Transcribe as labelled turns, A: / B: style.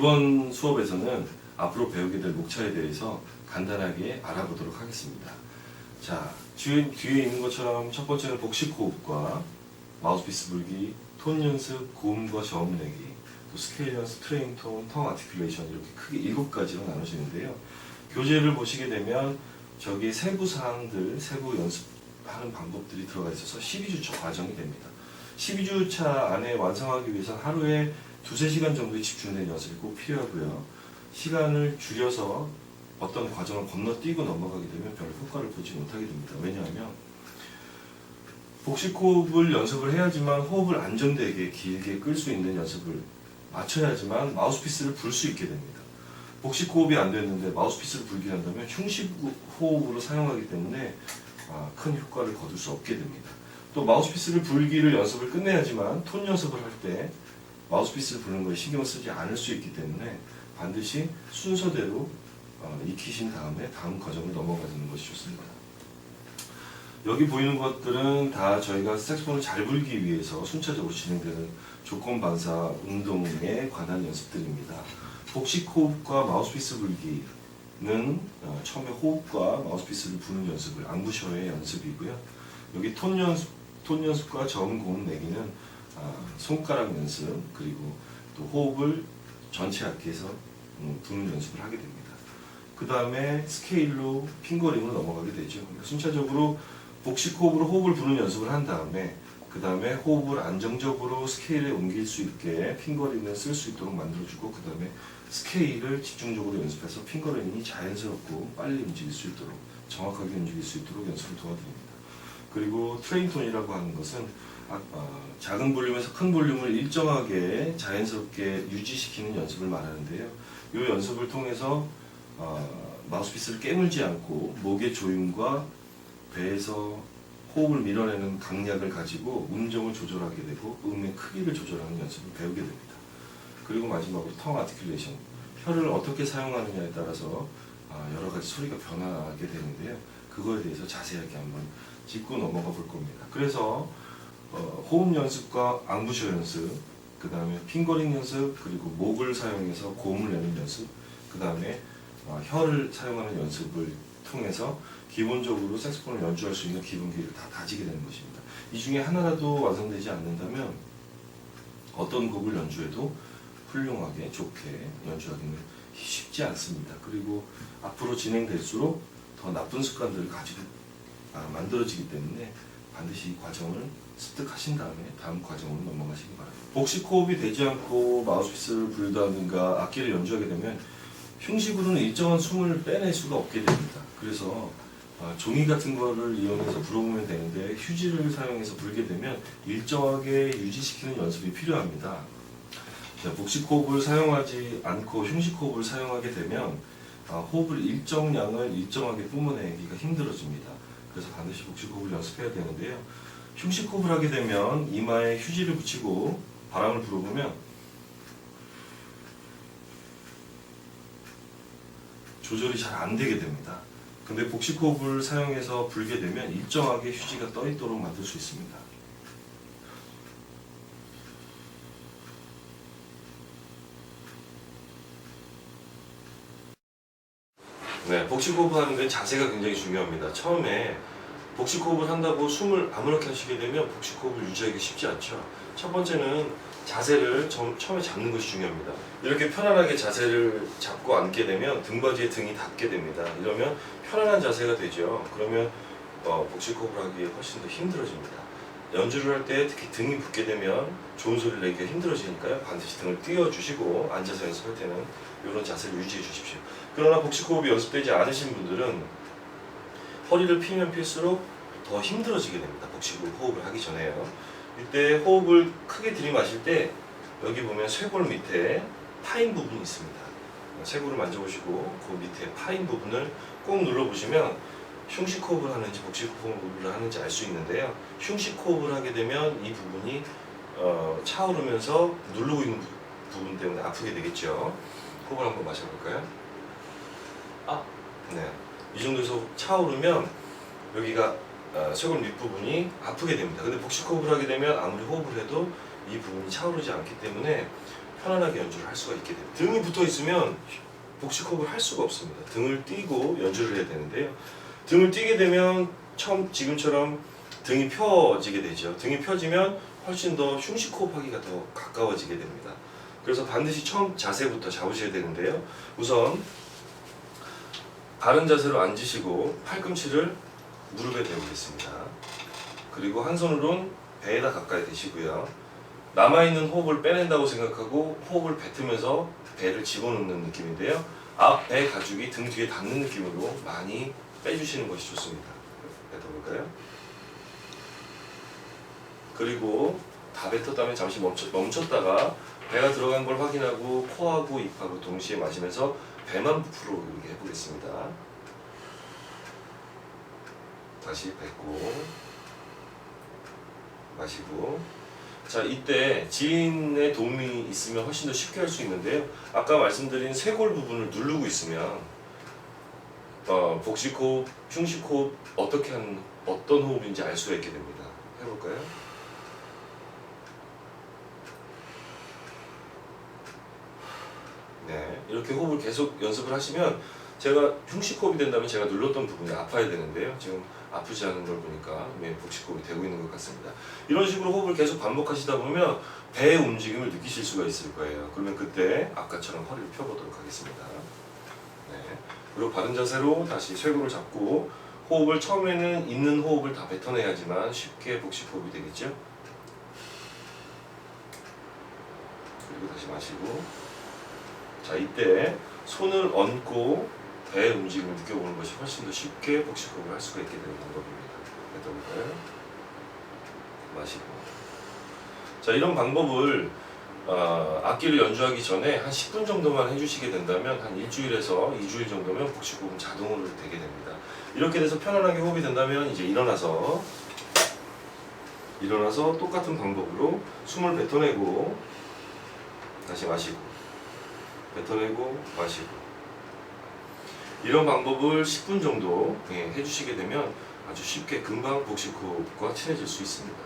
A: 이번 수업에서는 앞으로 배우게 될 목차에 대해서 간단하게 알아보도록 하겠습니다. 자, 뒤에 있는 것처럼 첫 번째는 복식 호흡과 마우스피스 불기, 톤 연습, 고음과 저음 내기, 또 스케일 연습, 트레인 톤, 텅 아티큘레이션 이렇게 크게 7가지로 나눠지는데요. 교재를 보시게 되면 저기 세부 사항들, 세부 연습하는 방법들이 들어가 있어서 12주차 과정이 됩니다. 12주차 안에 완성하기 위해서 하루에 2~3시간 정도의 집중된 연습이 꼭 필요하고요. 시간을 줄여서 어떤 과정을 건너뛰고 넘어가게 되면 별 효과를 보지 못하게 됩니다. 왜냐하면 복식 호흡을 연습을 해야지만 호흡을 안정되게 길게 끌 수 있는 연습을 맞춰야지만 마우스피스를 불 수 있게 됩니다. 복식 호흡이 안 됐는데 마우스피스를 불게 한다면 흉식 호흡으로 사용하기 때문에 큰 효과를 거둘 수 없게 됩니다. 또 마우스피스를 불기를 연습을 끝내야지만 톤 연습을 할 때 마우스피스를 부는 거에 신경을 쓰지 않을 수 있기 때문에 반드시 순서대로 익히신 다음에 다음 과정을 넘어가는 것이 좋습니다. 여기 보이는 것들은 다 저희가 색소폰을 잘 불기 위해서 순차적으로 진행되는 조건 반사 운동에 관한 연습들입니다. 복식 호흡과 마우스피스 불기는 처음에 호흡과 마우스피스를 부는 연습을 앙부셔의 연습이고요. 여기 톤 연습과 저음 고음 내기는 손가락 연습, 그리고 또 호흡을 전체 악기에서 부는 연습을 하게 됩니다. 그 다음에 스케일로 핑거링으로 넘어가게 되죠. 순차적으로 복식 호흡으로 호흡을 부는 연습을 한 다음에 그 다음에 호흡을 안정적으로 스케일에 옮길 수 있게 핑거링을 쓸 수 있도록 만들어주고 그 다음에 스케일을 집중적으로 연습해서 핑거링이 자연스럽고 빨리 움직일 수 있도록 정확하게 움직일 수 있도록 연습을 도와드립니다. 그리고 트레인 톤이라고 하는 것은 작은 볼륨에서 큰 볼륨을 일정하게 자연스럽게 유지시키는 연습을 말하는데요. 이 연습을 통해서 마우스피스를 깨물지 않고 목의 조임과 배에서 호흡을 밀어내는 강약을 가지고 음정을 조절하게 되고 음의 크기를 조절하는 연습을 배우게 됩니다. 그리고 마지막으로 텅 아티큘레이션, 혀를 어떻게 사용하느냐에 따라서 여러 가지 소리가 변하게 되는데요. 그거에 대해서 자세하게 한번 짚고 넘어가 볼 겁니다. 그래서 호흡 연습과 앙부셔 연습, 그 다음에 핑거링 연습, 그리고 목을 사용해서 고음을 내는 연습, 그 다음에 혀를 사용하는 연습을 통해서 기본적으로 색소폰을 연주할 수 있는 기본기를 다 다지게 되는 것입니다. 이 중에 하나라도 완성되지 않는다면 어떤 곡을 연주해도 훌륭하게 좋게 연주하기는 쉽지 않습니다. 그리고 앞으로 진행될수록 더 나쁜 습관들을 가지고 만들어지기 때문에 반드시 이 과정을 습득하신 다음에 다음 과정으로 넘어가시기 바랍니다. 복식 호흡이 되지 않고 마우스피스를 불다든가 악기를 연주하게 되면 흉식으로는 일정한 숨을 빼낼 수가 없게 됩니다. 그래서 종이 같은 거를 이용해서 불어보면 되는데 휴지를 사용해서 불게 되면 일정하게 유지시키는 연습이 필요합니다. 복식 호흡을 사용하지 않고 흉식 호흡을 사용하게 되면 호흡을 일정량을 일정하게 뿜어내기가 힘들어집니다. 그래서 반드시 복식 호흡을 연습해야 되는데요. 흉식 호흡을 하게 되면 이마에 휴지를 붙이고 바람을 불어보면 조절이 잘 안 되게 됩니다. 근데 복식 호흡을 사용해서 불게 되면 일정하게 휴지가 떠 있도록 만들 수 있습니다. 네, 복식 호흡을 하는데 자세가 굉장히 중요합니다. 처음에 복식 호흡을 한다고 숨을 아무렇게 하시게 되면 복식 호흡을 유지하기 쉽지 않죠. 첫 번째는 자세를 처음에 잡는 것이 중요합니다. 이렇게 편안하게 자세를 잡고 앉게 되면 등받이에 등이 닿게 됩니다. 이러면 편안한 자세가 되죠. 그러면 복식 호흡을 하기에 훨씬 더 힘들어집니다. 연주를 할 때 특히 등이 붓게 되면 좋은 소리를 내기가 힘들어지니까요. 반드시 등을 띄워주시고 앉아서 연습할 때는 이런 자세를 유지해 주십시오. 그러나 복식 호흡이 연습되지 않으신 분들은 허리를 피면 필수록 더 힘들어지게 됩니다. 복식 호흡을 하기 전에요. 이때 호흡을 크게 들이마실 때 여기 보면 쇄골 밑에 파인 부분이 있습니다. 쇄골을 만져보시고 그 밑에 파인 부분을 꼭 눌러보시면 흉식 호흡을 하는지 복식 호흡을 하는지 알 수 있는데요. 흉식 호흡을 하게 되면 이 부분이 차오르면서 누르고 있는 부분 때문에 아프게 되겠죠. 호흡을 한번 마셔볼까요? 네. 이 정도에서 차오르면 여기가 쇄골 밑부분이 아프게 됩니다. 근데 복식 호흡을 하게 되면 아무리 호흡을 해도 이 부분이 차오르지 않기 때문에 편안하게 연주를 할 수가 있게 됩니다. 등이 붙어 있으면 복식 호흡을 할 수가 없습니다. 등을 띄고 연주를 해야 되는데요. 등을 띄게 되면 지금처럼 등이 펴지게 되죠. 등이 펴지면 훨씬 더 흉식 호흡하기가 더 가까워지게 됩니다. 그래서 반드시 처음 자세부터 잡으셔야 되는데요. 우선 바른 자세로 앉으시고 팔꿈치를 무릎에 대보겠습니다. 그리고 한 손으로는 배에다 가까이 대시고요. 남아있는 호흡을 빼낸다고 생각하고 호흡을 뱉으면서 배를 집어넣는 느낌인데요. 앞 배 가죽이 등 뒤에 닿는 느낌으로 많이 빼주시는 것이 좋습니다. 뱉어볼까요? 그리고 다 뱉었다면 잠시 멈췄다가 배가 들어간 걸 확인하고 코하고 입하고 동시에 마시면서 배만 부풀어 오르게 해보겠습니다. 다시 뱉고 마시고. 자, 이때 지인의 도움이 있으면 훨씬 더 쉽게 할 수 있는데요. 아까 말씀드린 쇄골 부분을 누르고 있으면 복식 호흡, 흉식 호흡 어떤 호흡인지 알 수가 있게 됩니다. 해볼까요? 네, 이렇게 호흡을 계속 연습을 하시면 제가 흉식 호흡이 된다면 제가 눌렀던 부분이 아파야 되는데요. 지금 아프지 않은 걸 보니까 복식 호흡이 되고 있는 것 같습니다. 이런 식으로 호흡을 계속 반복하시다 보면 배의 움직임을 느끼실 수가 있을 거예요. 그러면 그때 아까처럼 허리를 펴보도록 하겠습니다. 네, 그리고 바른 자세로 다시 쇄골을 잡고 호흡을 처음에는 있는 호흡을 다 뱉어내야지만 쉽게 복식 호흡이 되겠죠. 그리고 다시 마시고. 자, 이때 손을 얹고 배의 움직임을 느껴보는 것이 훨씬 더 쉽게 복식 호흡을 할 수가 있게 되는 방법입니다. 뱉어볼까요? 마시고. 자, 이런 방법을 악기를 연주하기 전에 한 10분 정도만 해주시게 된다면 한 일주일에서 2주일 정도면 복식 호흡은 자동으로 되게 됩니다. 이렇게 돼서 편안하게 호흡이 된다면 이제 일어나서 똑같은 방법으로 숨을 뱉어내고 다시 마시고 뱉어내고 마시고 이런 방법을 10분 정도 해주시게 되면 아주 쉽게 금방 복식 호흡과 친해질 수 있습니다.